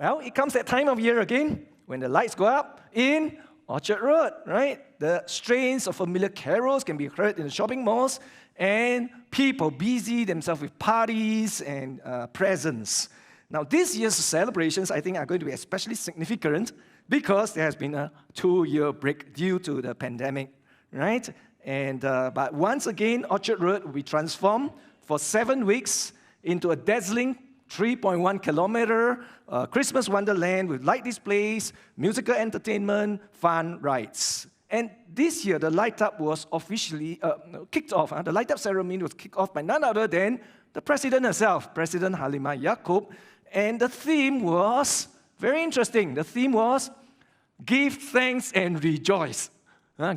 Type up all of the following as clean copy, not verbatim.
Well, it comes that time of year again when the lights go up in Orchard Road, right? The strains of familiar carols can be heard in the shopping malls, and people busy themselves with parties and presents. Now, this year's celebrations, I think, are going to be especially significant because there has been a 2-year break due to the pandemic, right? And but once again, Orchard Road will be transformed for 7 weeks into a dazzling 3.1-kilometer Christmas wonderland with light displays, musical entertainment, fun rides. And this year, the light-up was officially kicked off. The light-up ceremony was kicked off by none other than the president herself, President Halimah Yacob. And the theme was very interesting. The theme was, give thanks and rejoice.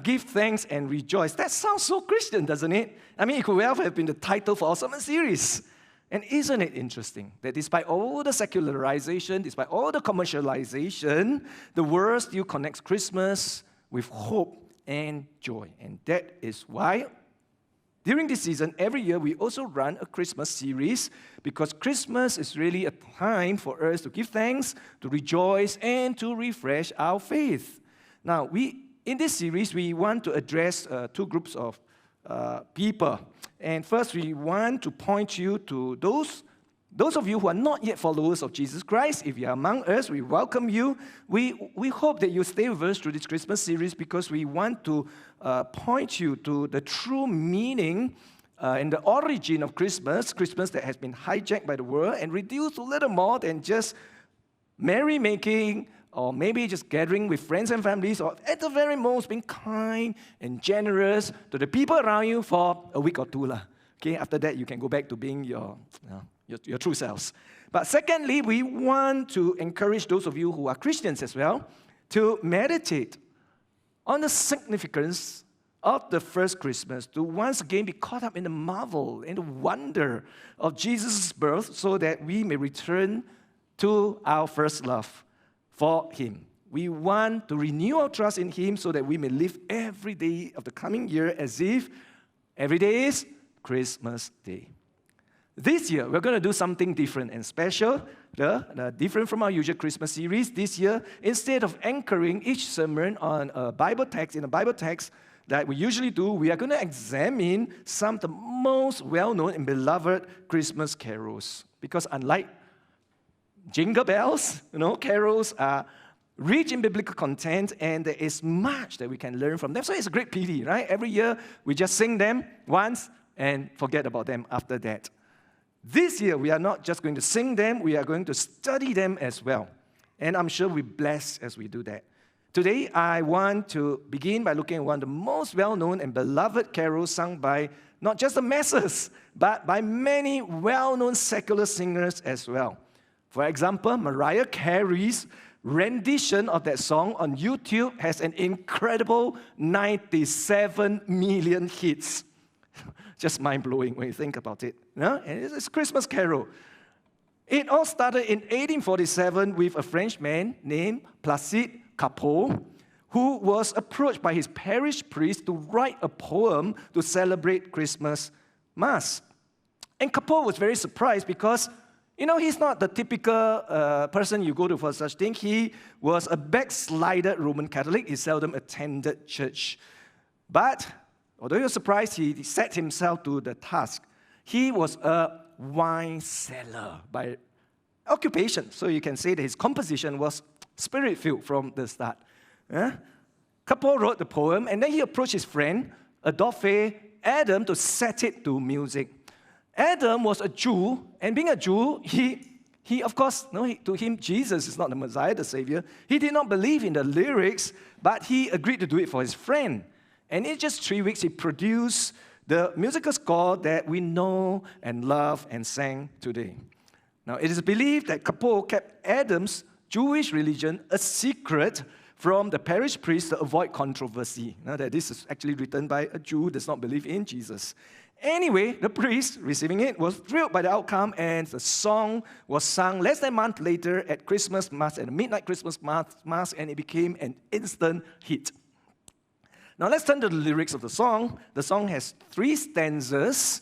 Give thanks and rejoice. That sounds so Christian, doesn't it? I mean, it could well have been the title for our sermon series. And isn't it interesting that despite all the secularization, despite all the commercialization, the world still connects Christmas with hope and joy. And that is why during this season, every year, we also run a Christmas series because Christmas is really a time for us to give thanks, to rejoice, and to refresh our faith. Now, in this series, we want to address 2 groups of people. And first, we want to point you to those of you who are not yet followers of Jesus Christ. If you are among us, we welcome you. We hope that you stay with us through this Christmas series because we want to point you to the true meaning and the origin of Christmas that has been hijacked by the world and reduced to little more than just merrymaking or maybe just gathering with friends and families, or at the very most, being kind and generous to the people around you for a week or 2. Okay, after that, you can go back to being your true selves. But secondly, we want to encourage those of you who are Christians as well to meditate on the significance of the first Christmas, to once again be caught up in the marvel and the wonder of Jesus' birth so that we may return to our first love for Him. We want to renew our trust in Him so that we may live every day of the coming year as if every day is Christmas Day. This year, we're going to do something different and special, different from our usual Christmas series. This year, instead of anchoring each sermon on a Bible text, that we usually do, we are going to examine some of the most well-known and beloved Christmas carols. Because unlike jingle bells, carols are rich in biblical content, and there is much that we can learn from them. So it's a great pity, right? Every year, we just sing them once and forget about them after that. This year, we are not just going to sing them, we are going to study them as well. And I'm sure we're blessed as we do that. Today, I want to begin by looking at one of the most well-known and beloved carols sung by not just the masses, but by many well-known secular singers as well. For example, Mariah Carey's rendition of that song on YouTube has an incredible 97 million hits. Just mind-blowing when you think about it. And it's a Christmas carol. It all started in 1847 with a Frenchman named Placide Cappeau, who was approached by his parish priest to write a poem to celebrate Christmas Mass. And Cappeau was very surprised because, he's not the typical person you go to for such thing. He was a backslided Roman Catholic. He seldom attended church. But although he was surprised, he set himself to the task. He was a wine seller by occupation. So you can say that his composition was spirit-filled from the start. Cappeau wrote the poem, and then he approached his friend, Adolphe Adam, to set it to music. Adam was a Jew, and being a Jew, he of course, to him, Jesus is not the Messiah, the Savior. He did not believe in the lyrics, but he agreed to do it for his friend. And in just 3 weeks, he produced the musical score that we know and love and sang today. Now, it is believed that Cappeau kept Adam's Jewish religion a secret from the parish priest to avoid controversy. Now, that this is actually written by a Jew who does not believe in Jesus. Anyway, the priest receiving it was thrilled by the outcome, and the song was sung less than a month later at Christmas Mass, at the midnight Christmas Mass, and it became an instant hit. Now let's turn to the lyrics of the song. The song has 3 stanzas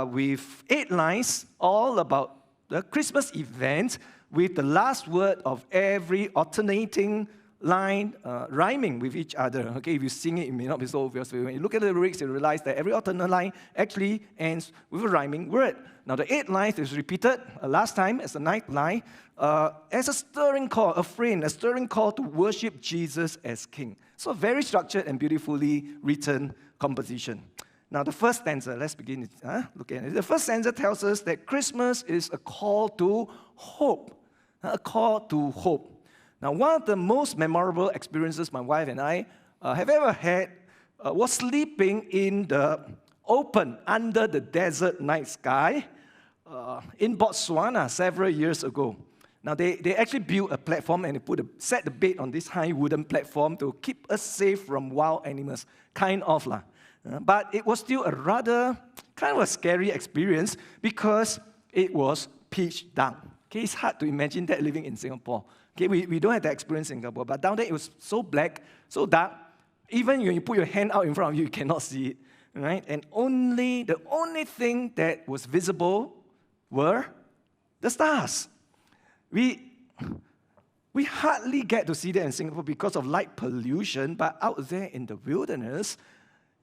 with 8 lines, all about the Christmas event, with the last word of every alternating line rhyming with each other. Okay, if you sing it, it may not be so obvious. When you look at the lyrics, you realize that every alternate line actually ends with a rhyming word. Now, the 8th line is repeated last time as the 9th line as a stirring call, a stirring call to worship Jesus as King. So, a very structured and beautifully written composition. Now, the first stanza, let's begin. Look at it. The first stanza tells us that Christmas is a call to hope. A call to hope. Now, one of the most memorable experiences my wife and I have ever had was sleeping in the open, under the desert night sky in Botswana several years ago. Now, they actually built a platform and they set the bed on this high wooden platform to keep us safe from wild animals, kind of lah. But it was still a rather kind of a scary experience because it was pitch dark. Okay, it's hard to imagine that living in Singapore. Okay, we don't have that experience in Singapore, but down there it was so black, so dark, even when you put your hand out in front of you, you cannot see it, right? And the only thing that was visible were the stars. We hardly get to see that in Singapore because of light pollution, but out there in the wilderness,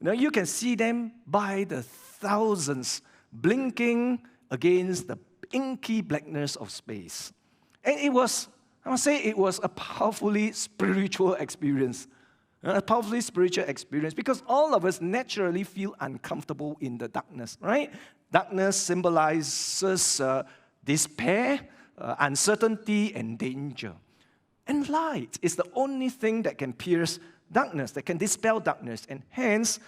you can see them by the thousands, blinking against the inky blackness of space. And it was a powerfully spiritual experience. Because all of us naturally feel uncomfortable in the darkness, right? Darkness symbolizes despair, uncertainty, and danger. And light is the only thing that can pierce darkness, that can dispel darkness. And hence,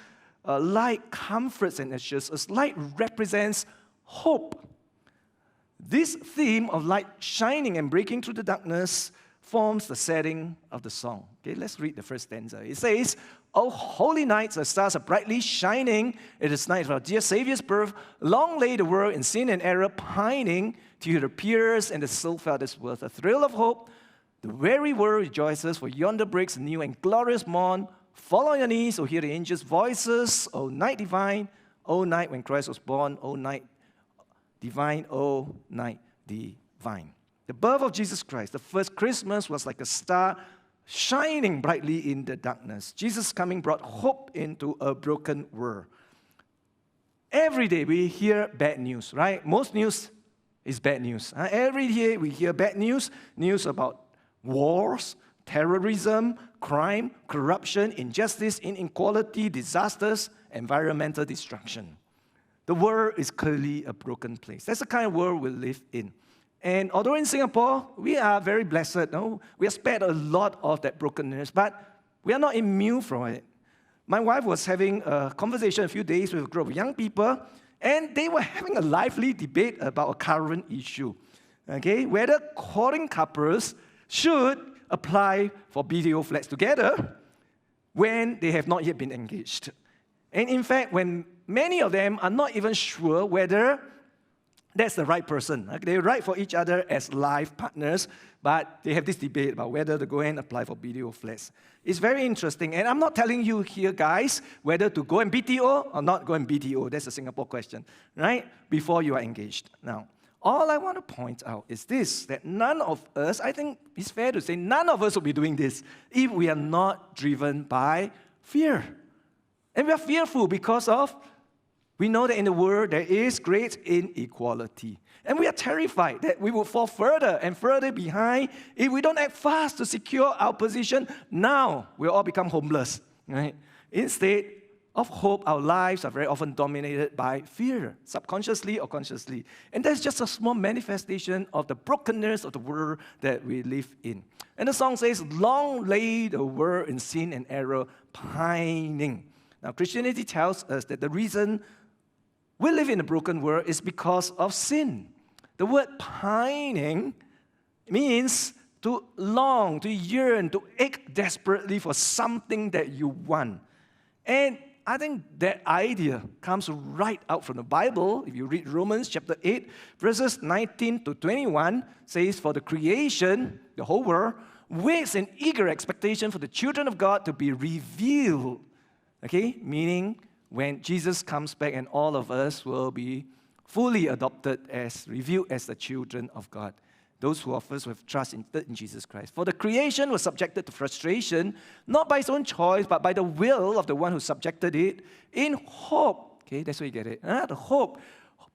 light comforts and assures us. Light represents hope. This theme of light shining and breaking through the darkness forms the setting of the song. Okay, let's read the first stanza. It says, "O holy night, the stars are brightly shining. It is night of our dear Savior's birth. Long lay the world in sin and error pining, till it appears and the soul felt its worth. A thrill of hope, the weary world rejoices, for yonder breaks a new and glorious morn. Fall on your knees, O hear the angels' voices. O night divine, O night when Christ was born, O night divine, O night divine." The birth of Jesus Christ, the first Christmas, was like a star shining brightly in the darkness. Jesus' coming brought hope into a broken world. Every day we hear bad news, right? Most news is bad news. Every day we hear bad news about wars, terrorism, crime, corruption, injustice, inequality, disasters, environmental destruction. The world is clearly a broken place. That's the kind of world we live in. And although in Singapore, we are very blessed, we have spared a lot of that brokenness, but we are not immune from it. My wife was having a conversation a few days with a group of young people, and they were having a lively debate about a current issue, okay, whether courting couples should apply for BTO flats together when they have not yet been engaged. And in fact, when many of them are not even sure whether that's the right person. They're right for each other as life partners, but they have this debate about whether to go and apply for BTO flats. It's very interesting, and I'm not telling you here, guys, whether to go and BTO or not go and BTO. That's a Singapore question, right? Before you are engaged. Now, all I want to point out is this, that none of us, I think it's fair to say, none of us will be doing this if we are not driven by fear. And we are fearful because we know that in the world there is great inequality. And we are terrified that we will fall further and further behind if we don't act fast to secure our position. Now we'll all become homeless, right? Instead of hope, our lives are very often dominated by fear, subconsciously or consciously. And that's just a small manifestation of the brokenness of the world that we live in. And the song says, "Long lay the world in sin and error pining." Now, Christianity tells us that the reason we live in a broken world is because of sin. The word pining means to long, to yearn, to ache desperately for something that you want. And I think that idea comes right out from the Bible. If you read Romans chapter 8, verses 19 to 21, says, "For the creation, the whole world, waits in eager expectation for the children of God to be revealed." Okay, meaning when Jesus comes back and all of us will be fully adopted as revealed as the children of God. those who first have trust in Jesus Christ. For the creation was subjected to frustration, not by its own choice, but by the will of the one who subjected it, in hope. Okay, that's where you get it. The hope,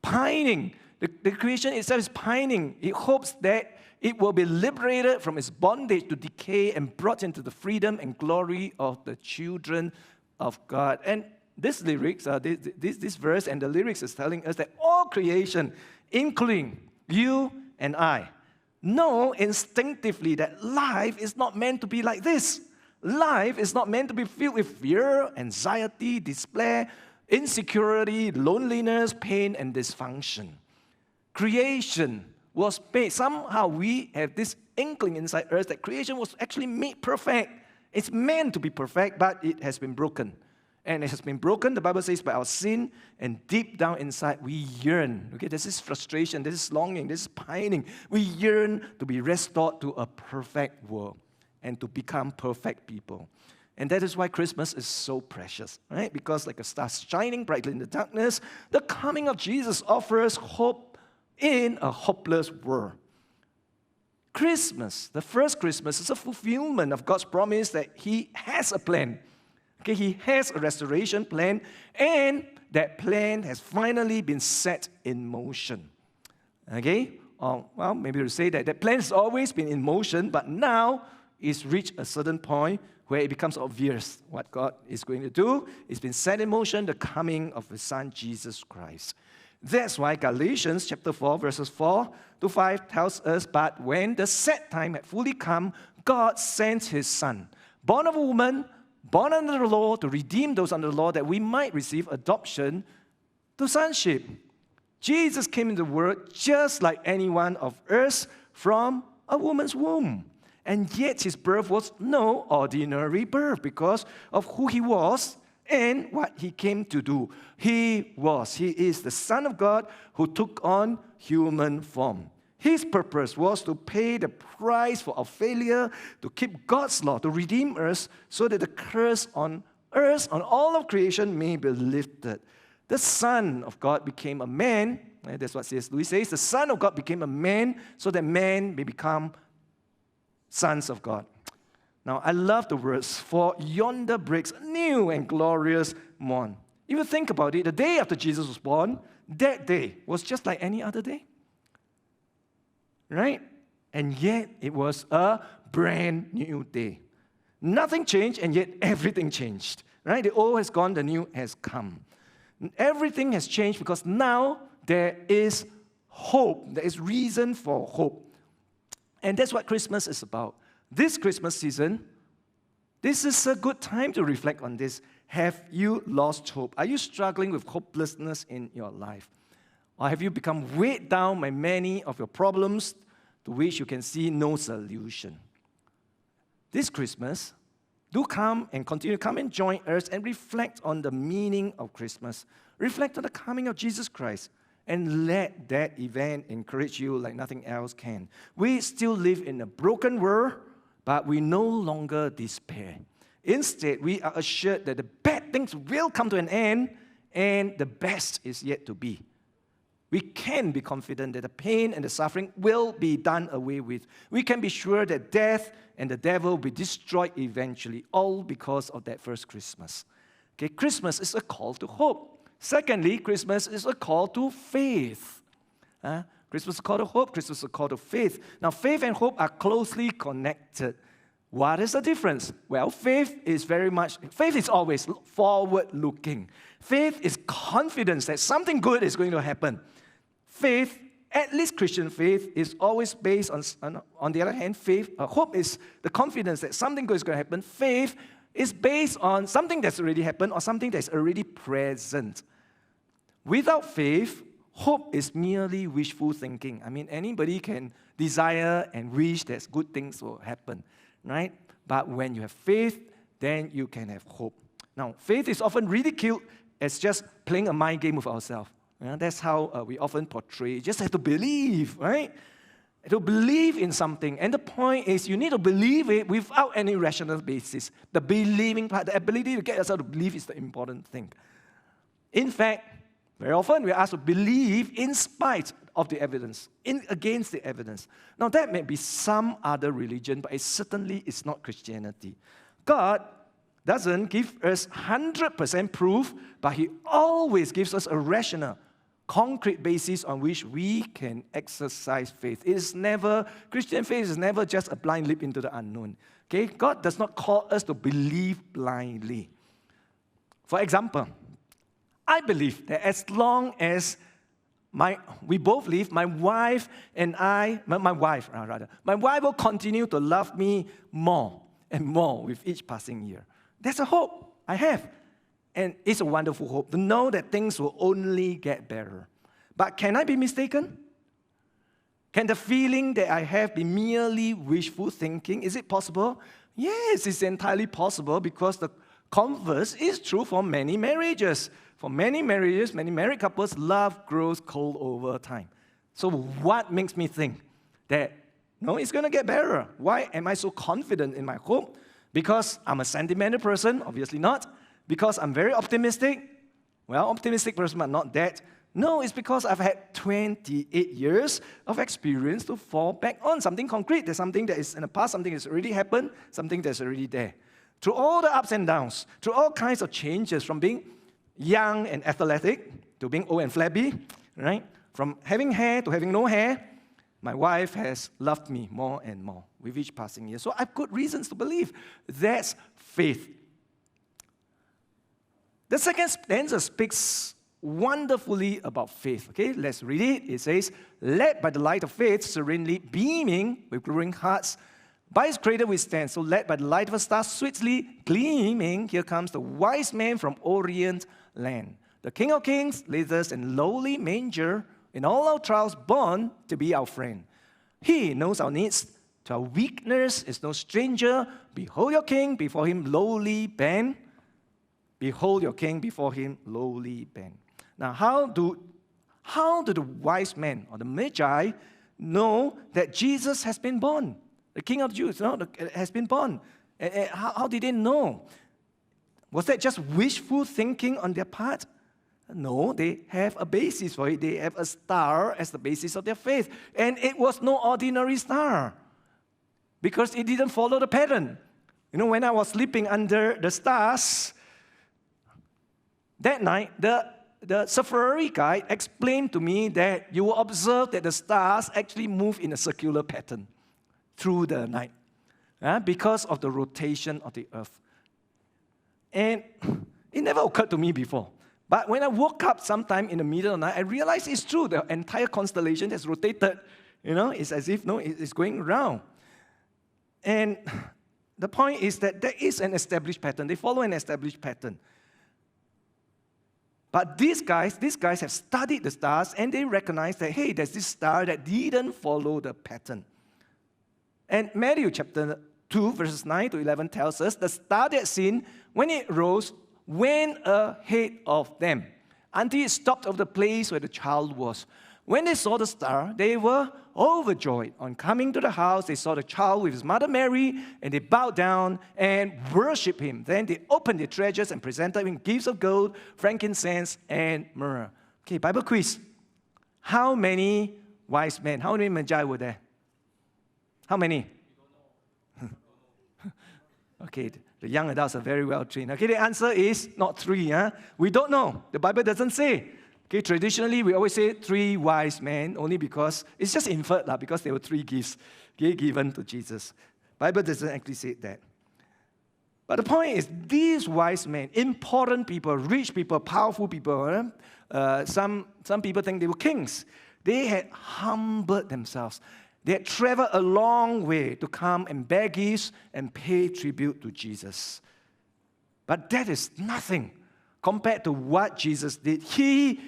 pining. The creation itself is pining. It hopes that it will be liberated from its bondage to decay and brought into the freedom and glory of the children of God. And this lyrics, this verse and the lyrics is telling us that all creation, including you and I, know instinctively that life is not meant to be like this. Life is not meant to be filled with fear, anxiety, despair, insecurity, loneliness, pain, and dysfunction. Creation was made. Somehow we have this inkling inside us that creation was actually made perfect. It's meant to be perfect, but it has been broken. And it has been broken, the Bible says, by our sin, and deep down inside we yearn. Okay, this is frustration, this is longing, this is pining. We yearn to be restored to a perfect world and to become perfect people. And that is why Christmas is so precious, right? Because like a star shining brightly in the darkness, the coming of Jesus offers hope in a hopeless world. Christmas, the first Christmas, is a fulfillment of God's promise that He has a plan. Okay, He has a restoration plan, and that plan has finally been set in motion. Okay? Well, maybe we'll say that plan has always been in motion, but now it's reached a certain point where it becomes obvious what God is going to do. It's been set in motion, the coming of His Son, Jesus Christ. That's why Galatians chapter 4, verses 4 to 5 tells us, but when the set time had fully come, God sent His Son, born of a woman, born under the law, to redeem those under the law, that we might receive adoption to sonship. Jesus came into the world just like any one of us from a woman's womb. And yet His birth was no ordinary birth because of who He was and what He came to do. He is the Son of God who took on human form. His purpose was to pay the price for our failure, to keep God's law, to redeem us, so that the curse on earth, on all of creation, may be lifted. The Son of God became a man. That's what C.S. Lewis says. The Son of God became a man so that man may become sons of God. Now, I love the words, for yonder breaks a new and glorious morn. If you think about it, the day after Jesus was born, that day was just like any other day. Right? And yet, it was a brand new day. Nothing changed, and yet everything changed. Right? The old has gone, the new has come. Everything has changed because now there is hope. There is reason for hope. And that's what Christmas is about. This Christmas season, this is a good time to reflect on this. Have you lost hope? Are you struggling with hopelessness in your life? Or have you become weighed down by many of your problems to which you can see no solution? This Christmas, do come and continue to come and join us and reflect on the meaning of Christmas. Reflect on the coming of Jesus Christ. And let that event encourage you like nothing else can. We still live in a broken world, but we no longer despair. Instead, we are assured that the bad things will come to an end, and the best is yet to be. We can be confident that the pain and the suffering will be done away with. We can be sure that death and the devil will be destroyed eventually, all because of that first Christmas. Okay, Christmas is a call to hope. Secondly, Christmas is a call to faith. Christmas is a call to hope. Christmas is a call to faith. Now, faith and hope are closely connected. What is the difference? Well, faith is always forward-looking. Faith is confidence that something good is going to happen. Faith, at least Christian faith, is always based on the other hand, hope is the confidence that something good is going to happen. Faith is based on something that's already happened or something that's already present. Without faith, hope is merely wishful thinking. I mean, anybody can desire and wish that good things will happen, right? But when you have faith, then you can have hope. Now, faith is often ridiculed as just playing a mind game with ourselves. That's how we often portray. You just have to believe, right? To believe in something. And the point is, you need to believe it without any rational basis. The believing part, the ability to get yourself to believe is the important thing. In fact, Very often we are asked to believe in spite of the evidence, against the evidence. Now that may be some other religion, but it certainly is not Christianity. God doesn't give us 100% proof, but He always gives us a rational, concrete basis on which we can exercise faith. Christian faith is never just a blind leap into the unknown. Okay? God does not call us to believe blindly. For example, I believe that as long as we both live, my wife will continue to love me more and more with each passing year. That's a hope I have. And it's a wonderful hope to know that things will only get better. But can I be mistaken? Can the feeling that I have be merely wishful thinking? Is it possible? Yes, it's entirely possible because the converse is true for many marriages. For many marriages, many married couples, love grows cold over time. So what makes me think that, no, it's going to get better? Why am I so confident in my hope? Because I'm a sentimental person? Obviously not. Because I'm very optimistic? Well, optimistic person, but not that. No, it's because I've had 28 years of experience to fall back on. Something concrete. There's something that is in the past, something that's already happened, something that's already there. Through all the ups and downs, through all kinds of changes, from being young and athletic to being old and flabby, right? From having hair to having no hair, my wife has loved me more and more with each passing year. So I've good reasons to believe that's faith. The second stanza speaks wonderfully about faith. Okay, let's read it. It says, led by the light of faith, serenely beaming with glowing hearts, by His cradle we stand. So led by the light of a star, sweetly gleaming, here comes the wise man from Orient land. The King of Kings leads us in lowly manger, in all our trials born to be our friend. He knows our needs, to our weakness is no stranger. Behold your King, before Him lowly bend. Behold your King, before Him lowly bend. Now, how do the wise men or the Magi know that Jesus has been born? The King of the Jews has been born. How did they know? Was that just wishful thinking on their part? No, they have a basis for it. They have a star as the basis of their faith. And it was no ordinary star because it didn't follow the pattern. You know, when I was sleeping under the stars, that night, the safari guide explained to me that you will observe that the stars actually move in a circular pattern through the night because of the rotation of the earth. And it never occurred to me before. But when I woke up sometime in the middle of the night, I realized it's true. The entire constellation has rotated. You know, it's as if, it's going around. And the point is that there is an established pattern. They follow an established pattern. But these guys have studied the stars, and they recognize that, hey, there's this star that didn't follow the pattern. And Matthew chapter 2, verses 9 to 11 tells us, the star that seen, when it rose, went ahead of them until it stopped over the place where the child was. When they saw the star, they were overjoyed. On coming to the house, they saw the child with his mother Mary, and they bowed down and worshipped him. Then they opened their treasures and presented him gifts of gold, frankincense, and myrrh. Okay, Bible quiz. How many wise men, how many magi were there? How many? Okay, the young adults are very well trained. Okay, the answer is not 3. We don't know. The Bible doesn't say. Okay, traditionally, we always say 3 wise men, only because it's just inferred, because there were 3 gifts given to Jesus. Bible doesn't actually say that. But the point is, these wise men, important people, rich people, powerful people, some people think they were kings. They had humbled themselves. They had traveled a long way to come and bear gifts and pay tribute to Jesus. But that is nothing compared to what Jesus did. He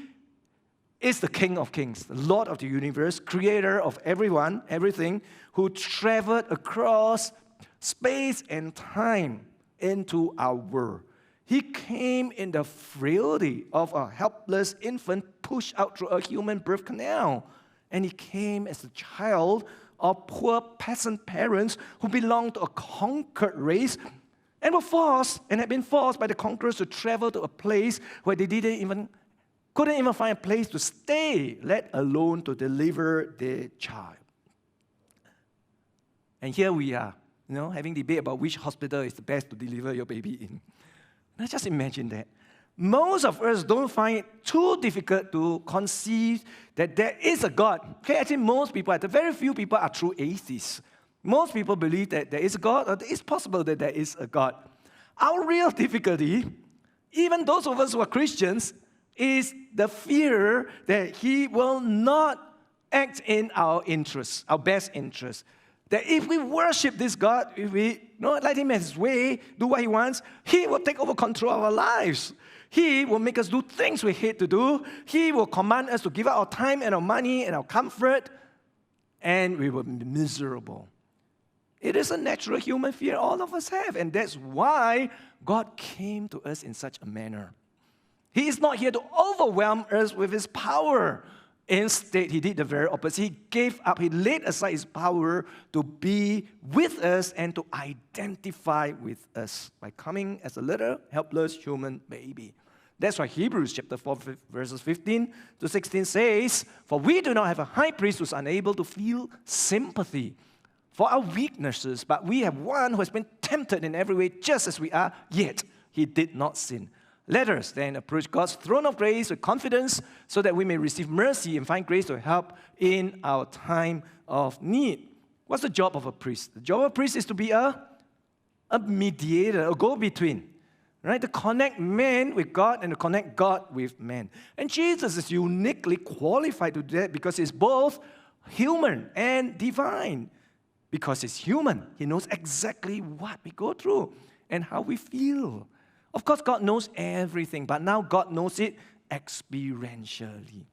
is the King of Kings, the Lord of the universe, creator of everyone, everything, who traveled across space and time into our world. He came in the frailty of a helpless infant pushed out through a human birth canal. And he came as a child of poor peasant parents who belonged to a conquered race and were forced and had been forced by the conquerors to travel to a place where they didn't even couldn't even find a place to stay, let alone to deliver their child. And here we are, having debate about which hospital is the best to deliver your baby in. Now just imagine that. Most of us don't find it too difficult to conceive that there is a God. Okay, actually most people, very few people are true atheists. Most people believe that there is a God, or it's possible that there is a God. Our real difficulty, even those of us who are Christians, is the fear that He will not act in our interests, our best interests. That if we worship this God, if we let Him have His way, do what He wants, He will take over control of our lives. He will make us do things we hate to do. He will command us to give up our time and our money and our comfort, and we will be miserable. It is a natural human fear all of us have, and that's why God came to us in such a manner. He is not here to overwhelm us with His power. Instead, He did the very opposite. He gave up, He laid aside His power to be with us and to identify with us by coming as a little helpless human baby. That's why Hebrews chapter 4, verses 15 to 16 says, "For we do not have a high priest who is unable to feel sympathy for our weaknesses, but we have one who has been tempted in every way just as we are, yet He did not sin. Let us then approach God's throne of grace with confidence so that we may receive mercy and find grace to help in our time of need." What's the job of a priest? The job of a priest is to be a mediator, a go-between, right? To connect man with God and to connect God with man. And Jesus is uniquely qualified to do that because He's both human and divine. Because He's human, He knows exactly what we go through and how we feel. Of course, God knows everything, but now God knows it experientially.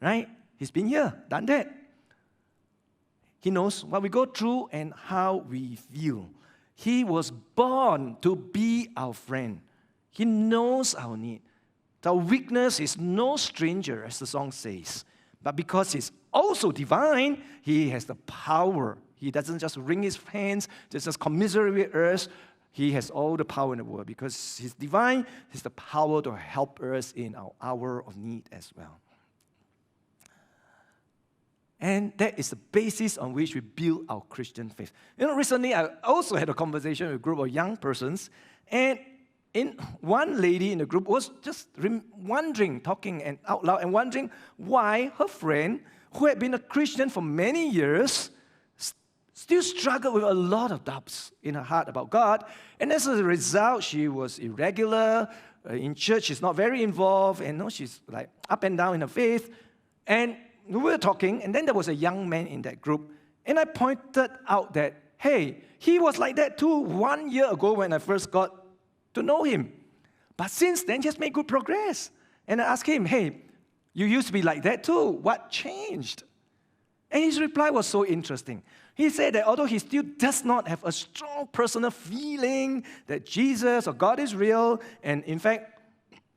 Right? He's been here, done that. He knows what we go through and how we feel. He was born to be our friend. He knows our need. Our weakness is no stranger, as the song says. But because He's also divine, He has the power. He doesn't just wring His hands, just commiserate with us. He has all the power in the world. Because He's divine, He has the power to help us in our hour of need as well. And that is the basis on which we build our Christian faith. Recently I also had a conversation with a group of young persons, and one lady in the group was just wondering, talking and out loud, and wondering why her friend, who had been a Christian for many years, still struggled with a lot of doubts in her heart about God. And as a result, she was irregular in church. She's not very involved, and she's like up and down in her faith. And we were talking, and then there was a young man in that group, and I pointed out that, hey, he was like that too 1 year ago when I first got to know him. But since then, he has made good progress. And I asked him, hey, you used to be like that too. What changed? And his reply was so interesting. He said that although he still does not have a strong personal feeling that Jesus or God is real, and in fact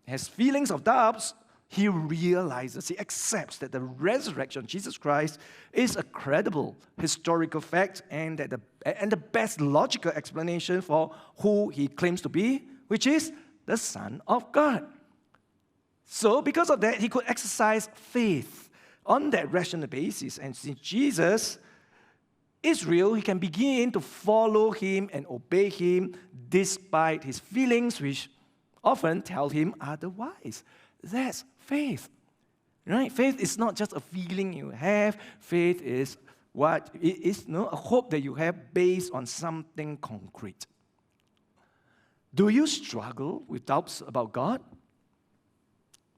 has feelings of doubts, he realizes, he accepts that the resurrection of Jesus Christ is a credible historical fact and that the best logical explanation for who he claims to be, which is the Son of God. So because of that, he could exercise faith on that rational basis. And since Jesus is real, he can begin to follow him and obey him despite his feelings, which often tell him otherwise. That's faith, right? Faith is not just a feeling you have. Faith is what it is, a hope that you have based on something concrete. Do you struggle with doubts about God?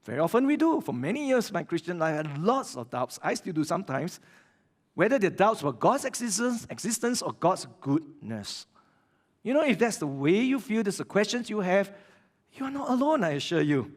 Very often we do. For many years, my Christian life, I had lots of doubts. I still do sometimes. Whether the doubts were God's existence or God's goodness. If that's the way you feel, that's the questions you have, you are not alone, I assure you.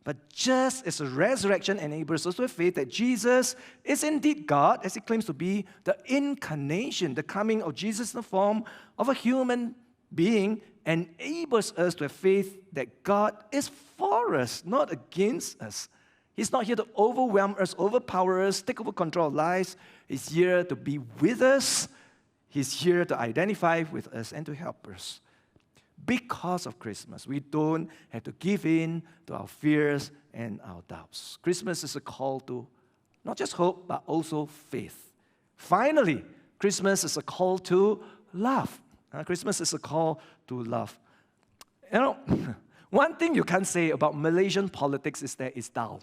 But just as the resurrection enables us to have faith that Jesus is indeed God, as he claims to be, the incarnation, the coming of Jesus in the form of a human being, enables us to have faith that God is for us, not against us. He's not here to overwhelm us, overpower us, take over control of lives. He's here to be with us. He's here to identify with us and to help us. Because of Christmas, we don't have to give in to our fears and our doubts. Christmas is a call to not just hope, but also faith. Finally, Christmas is a call to love. Christmas is a call to love. You know, one thing you can't say about Malaysian politics is that it's dull.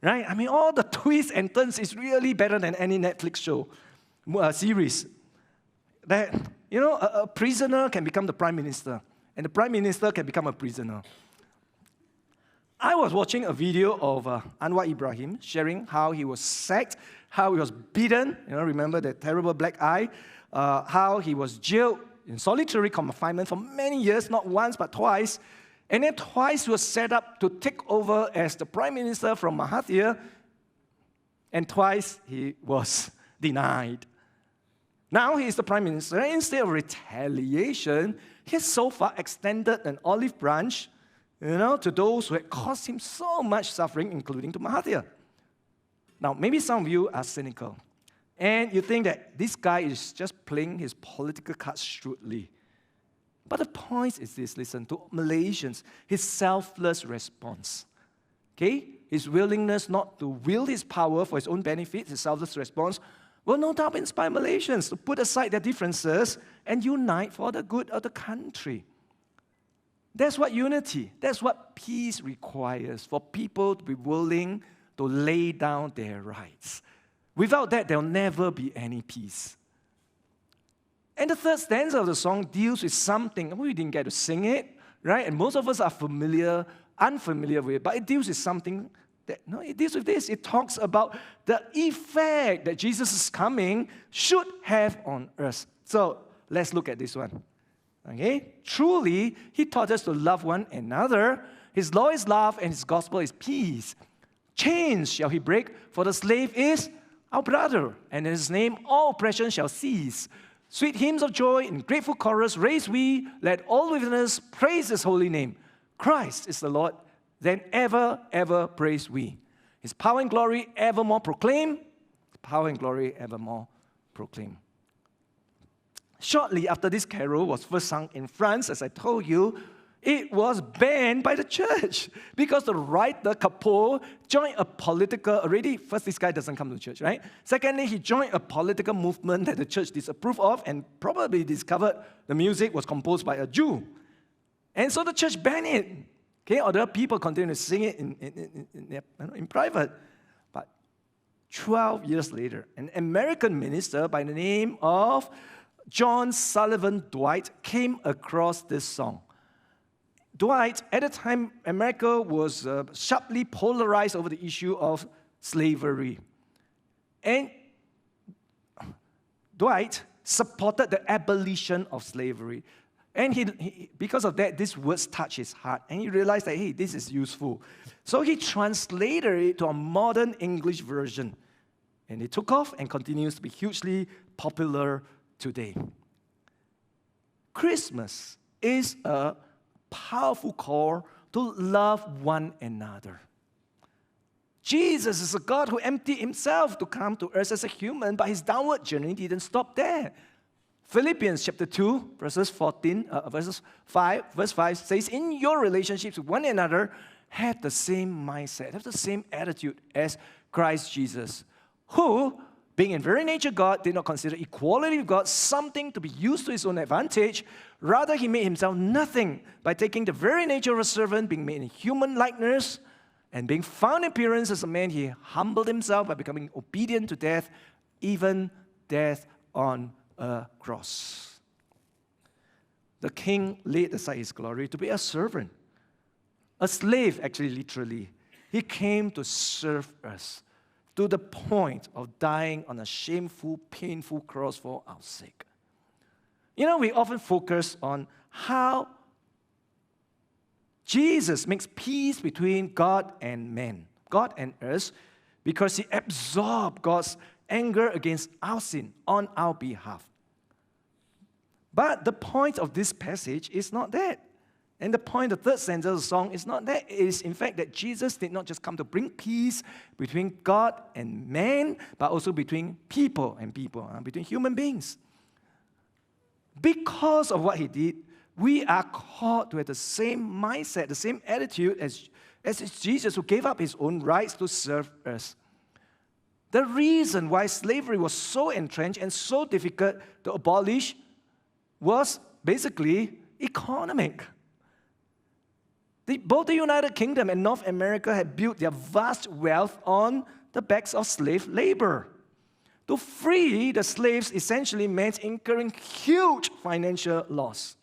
Right? I mean, all the twists and turns is really better than any Netflix show, series. That, you know, a prisoner can become the prime minister, and the prime minister can become a prisoner. I was watching a video of Anwar Ibrahim sharing how he was sacked, how he was beaten, you know, remember that terrible black eye, how he was jailed in solitary confinement for many years, not once but twice, and then twice he was set up to take over as the prime minister from Mahathir, and twice he was denied. Now he is the prime minister, and instead of retaliation, he has so far extended an olive branch, you know, to those who had caused him so much suffering, including to Mahathir. Now, maybe some of you are cynical, and you think that this guy is just playing his political cards shrewdly. But the point is this, listen, to Malaysians, his selfless response, okay? His willingness not to wield his power for his own benefit, his selfless response, will no doubt inspire Malaysians to put aside their differences and unite for the good of the country. That's what unity, that's what peace requires, for people to be willing to lay down their rights. Without that, there'll never be any peace. And the third stanza of the song deals with something. We didn't get to sing it, right? And most of us are unfamiliar with it, but it deals with something that, no, it deals with this. It talks about the effect that Jesus' coming should have on us. So let's look at this one. Okay? Truly, he taught us to love one another. His law is love, and his gospel is peace. Chains shall he break, for the slave is our brother, and in his name all oppression shall cease. Sweet hymns of joy in grateful chorus raise we, let all within us praise his holy name. Christ is the Lord, then ever, ever praise we. His power and glory evermore proclaim, his power and glory evermore proclaim. Shortly after this carol was first sung in France, as I told you, it was banned by the church because the writer, Capot, joined a political, first, this guy doesn't come to church, right? Secondly, he joined a political movement that the church disapproved of and probably discovered the music was composed by a Jew. And so the church banned it. Okay, other people continue to sing it in private. But 12 years later, an American minister by the name of John Sullivan Dwight came across this song. Dwight, at the time, America was sharply polarized over the issue of slavery. And Dwight supported the abolition of slavery. And he, because of that, these words touched his heart. And he realized that, hey, this is useful. So he translated it to a modern English version. And it took off and continues to be hugely popular today. Christmas is a powerful call to love one another. Jesus is a God who emptied himself to come to earth as a human, but his downward journey didn't stop there. Philippians chapter 2, verse 5 says, in your relationships with one another, have the same mindset, have the same attitude as Christ Jesus, who, being in very nature God, did not consider equality with God something to be used to his own advantage. Rather, he made himself nothing by taking the very nature of a servant, being made in human likeness, and being found in appearance as a man, he humbled himself by becoming obedient to death, even death on a cross. The king laid aside his glory to be a servant, a slave, actually, literally. He came to serve us, to the point of dying on a shameful, painful cross for our sake. You know, we often focus on how Jesus makes peace between God and man, God and us, because he absorbed God's anger against our sin on our behalf. But the point of this passage is not that. And the point, the third stanza of the song is not that. It is, in fact, that Jesus did not just come to bring peace between God and man, but also between people and people, between human beings. Because of what he did, we are called to have the same mindset, the same attitude as as it's Jesus who gave up his own rights to serve us. The reason why slavery was so entrenched and so difficult to abolish was basically economic. Both the United Kingdom and North America had built their vast wealth on the backs of slave labor. To free the slaves essentially meant incurring huge financial loss.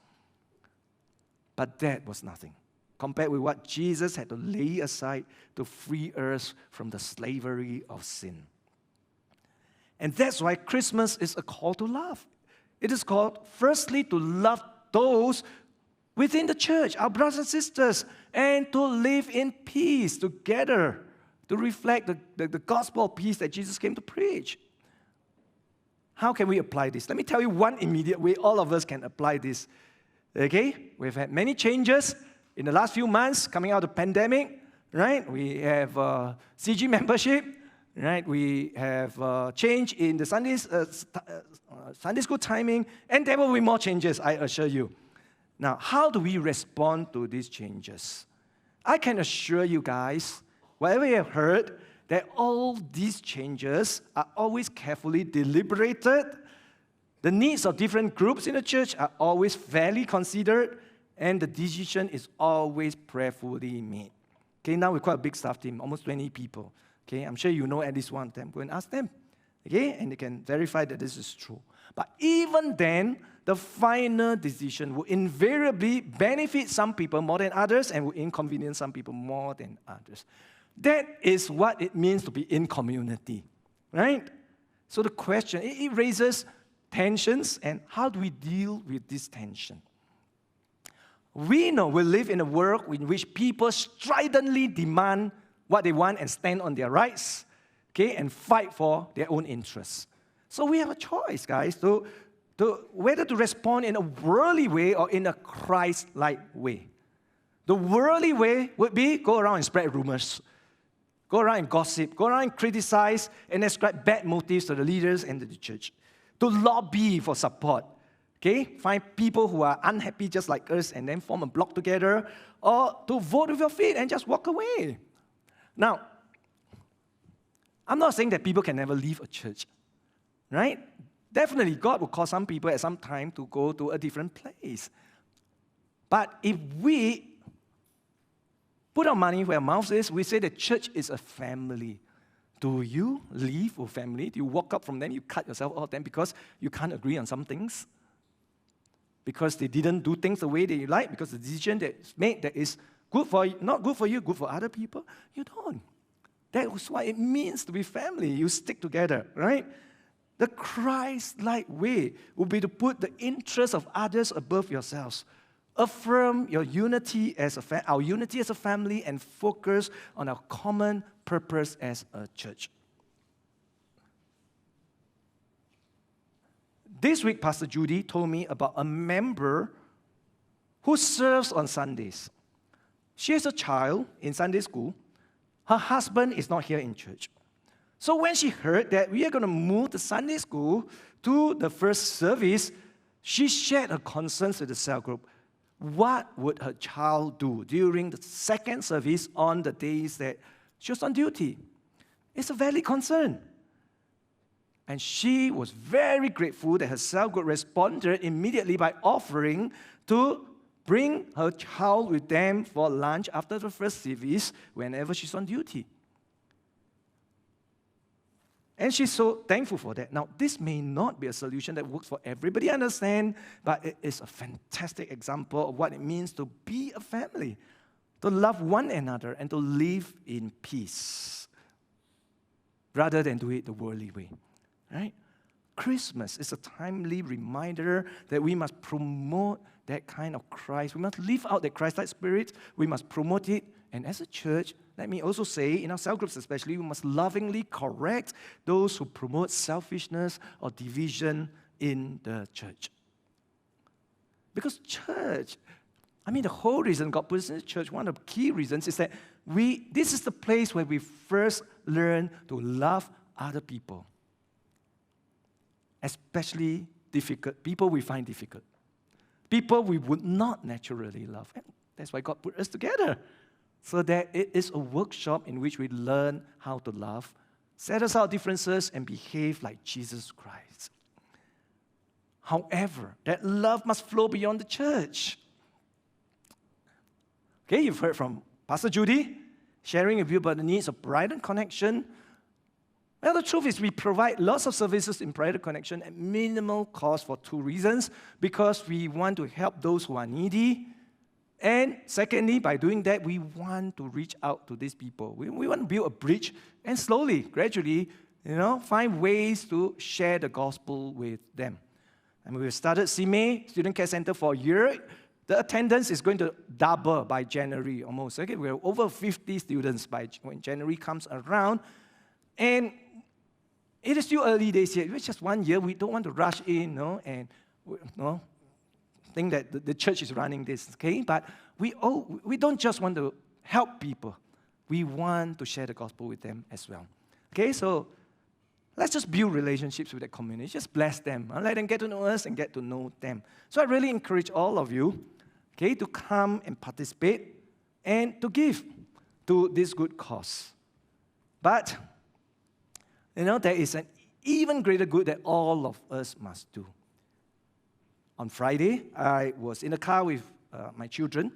But that was nothing compared with what Jesus had to lay aside to free us from the slavery of sin. And that's why Christmas is a call to love. It is called, firstly, to love those within the church, our brothers and sisters, and to live in peace together, to reflect the gospel of peace that Jesus came to preach. How can we apply this? Let me tell you one immediate way all of us can apply this. Okay? We've had many changes in the last few months coming out of the pandemic, right? We have CG membership, right? We have change in the Sunday school timing, and there will be more changes, I assure you. Now, how do we respond to these changes? I can assure you guys, whatever you have heard, that all these changes are always carefully deliberated. The needs of different groups in the church are always fairly considered, and the decision is always prayerfully made. Okay, now we're quite a big staff team, almost 20 people. Okay, I'm sure you know at least one of them. Go and ask them. Okay, and they can verify that this is true. But even then, the final decision will invariably benefit some people more than others and will inconvenience some people more than others. That is what it means to be in community, right? So the question, it raises tensions, and how do we deal with this tension? We know we live in a world in which people stridently demand what they want and stand on their rights, okay, and fight for their own interests. So we have a choice, guys, to whether to respond in a worldly way or in a Christ-like way. The worldly way would be go around and spread rumors, go around and gossip, go around and criticize and ascribe bad motives to the leaders and to the church, to lobby for support, okay? Find people who are unhappy just like us and then form a block together, or to vote with your feet and just walk away. Now, I'm not saying that people can never leave a church, right? Definitely, God will call some people at some time to go to a different place. But if we put our money where our mouth is, we say the church is a family. Do you leave a family? Do you walk up from them, you cut yourself off them because you can't agree on some things? Because they didn't do things the way that you like, because the decision that's made that is good for you, not good for you, good for other people, you don't. That is what it means to be family. You stick together, right? The Christ-like way will be to put the interests of others above yourselves. Affirm your unity as our unity as a family and focus on our common purpose as a church. This week, Pastor Judy told me about a member who serves on Sundays. She has a child in Sunday school. Her husband is not here in church. So when she heard that we are going to move the Sunday school to the first service, she shared her concerns with the cell group. What would her child do during the second service on the days that she was on duty? It's a valid concern. And she was very grateful that her cell group responded immediately by offering to bring her child with them for lunch after the first service whenever she's on duty. And she's so thankful for that. Now, this may not be a solution that works for everybody, I understand, but it is a fantastic example of what it means to be a family, to love one another and to live in peace, rather than do it the worldly way, right? Christmas is a timely reminder that we must promote that kind of Christ. We must live out that Christ-like spirit. We must promote it. And as a church, let me also say, in our cell groups especially, we must lovingly correct those who promote selfishness or division in the church. Because church, the whole reason God put us in the church, one of the key reasons is that this is the place where we first learn to love other people. Especially difficult, people we find difficult. People we would not naturally love. And that's why God put us together. so that it is a workshop in which we learn how to love, set aside our differences, and behave like Jesus Christ. However, that love must flow beyond the church. Okay, you've heard from Pastor Judy sharing with you about the needs of Brighton Connection. Well, the truth is we provide lots of services in Brighton Connection at minimal cost for two reasons. Because we want to help those who are needy. And secondly, by doing that, we want to reach out to these people. We want to build a bridge and slowly, gradually, find ways to share the gospel with them. And we've started CME, Student Care Center, for a year. The attendance is going to double by January almost. Okay, we're over 50 students when January comes around. And it is still early days yet. It's just 1 year. We don't want to rush in, and think that the church is running this, okay? But we don't just want to help people. We want to share the gospel with them as well. Okay, so let's just build relationships with the community. Just bless them. Let them get to know us and get to know them. So I really encourage all of you, okay, to come and participate and to give to this good cause. But, there is an even greater good that all of us must do. On Friday, I was in the car with my children,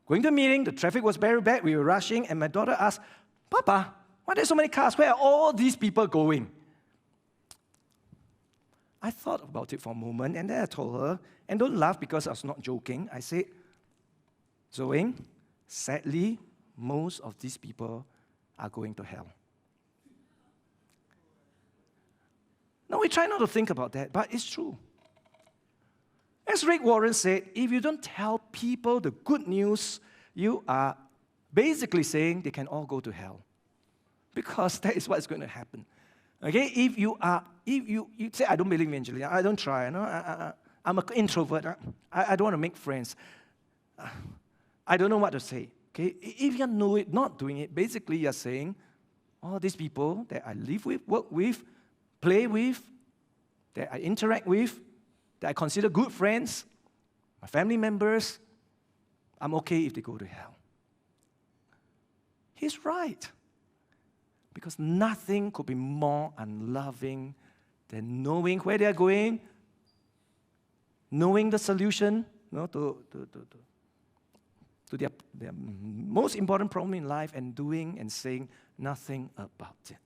going to a meeting. The traffic was very bad. We were rushing, and my daughter asked, "Papa, why are there so many cars? Where are all these people going?" I thought about it for a moment, and then I told her, and don't laugh because I was not joking. I said, "Zoe, sadly, most of these people are going to hell." Now, we try not to think about that, but it's true. As Rick Warren said, if you don't tell people the good news, you are basically saying they can all go to hell. Because that is what's going to happen. Okay, if you say, "I don't believe in evangelism, I don't try, I'm an introvert, I don't want to make friends, I don't know what to say." Okay, if you know it, not doing it, basically you're saying, all these people that I live with, work with, play with, that I interact with, that I consider good friends, my family members, I'm okay if they go to hell. He's right. Because nothing could be more unloving than knowing where they're going, knowing the solution to their most important problem in life, and doing and saying nothing about it.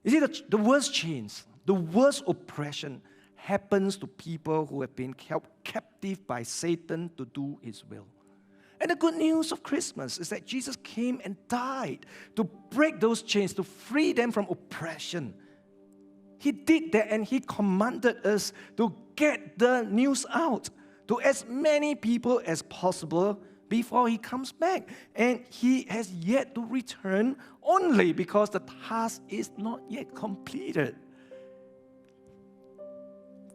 You see, the worst chains, the worst oppression happens to people who have been held captive by Satan to do his will. And the good news of Christmas is that Jesus came and died to break those chains, to free them from oppression. He did that, and he commanded us to get the news out to as many people as possible before he comes back. And he has yet to return only because the task is not yet completed.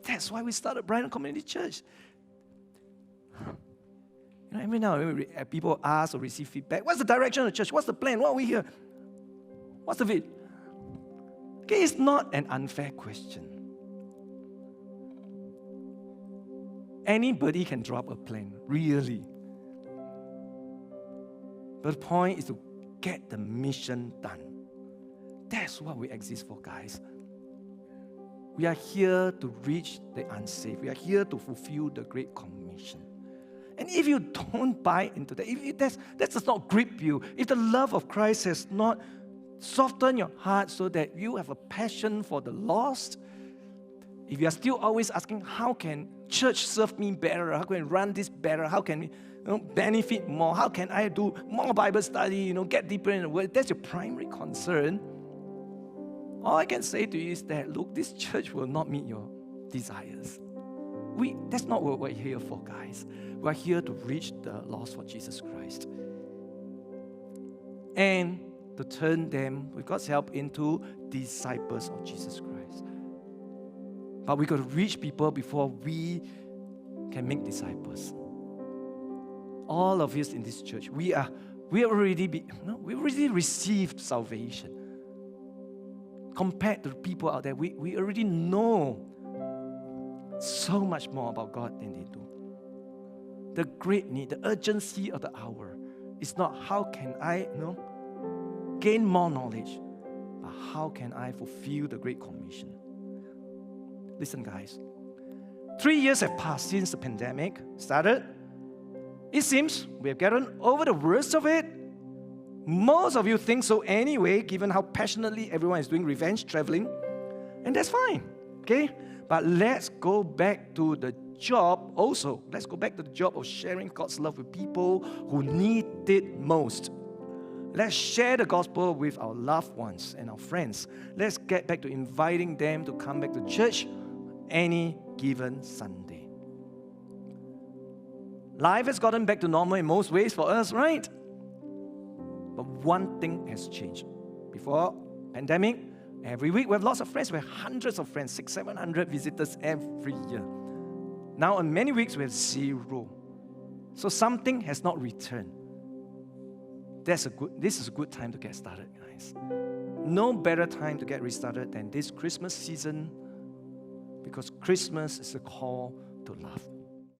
That's why we started Brighton Community Church. Every now and then people ask or receive feedback. What's the direction of the church? What's the plan? What are we here? What's the vision? Okay, it's not an unfair question. Anybody can drop a plan, really. But the point is to get the mission done. That's what we exist for, guys. We are here to reach the unsaved. We are here to fulfill the Great Commission. And if you don't buy into that, if that does not grip you, if the love of Christ has not softened your heart so that you have a passion for the lost, if you are still always asking, how can church serve me better? How can I run this better? How can we benefit more? How can I do more Bible study, get deeper in the Word? That's your primary concern. All I can say to you is that, look, this church will not meet your desires. That's not what we're here for, guys. We're here to reach the lost for Jesus Christ. And to turn them, with God's help, into disciples of Jesus Christ. But we got to reach people before we can make disciples. All of us in this church, we already received salvation. Compared to people out there, we already know so much more about God than they do. the great need, the urgency of the hour is not how can I, gain more knowledge, but how can I fulfill the Great Commission? Listen, guys. 3 years have passed since the pandemic started. It seems we have gotten over the worst of it. Most of you think so anyway, given how passionately everyone is doing revenge traveling. And that's fine, okay? But let's go back to the job also. Let's go back to the job of sharing God's love with people who need it most. Let's share the gospel with our loved ones and our friends. Let's get back to inviting them to come back to church any given Sunday. Life has gotten back to normal in most ways for us, right? But one thing has changed. Before pandemic, every week we have lots of friends. We have hundreds of friends, 600-700 visitors every year. Now on many weeks we have 0. So something has not returned. This is a good time to get started, guys. No better time to get restarted than this Christmas season, because Christmas is a call to love.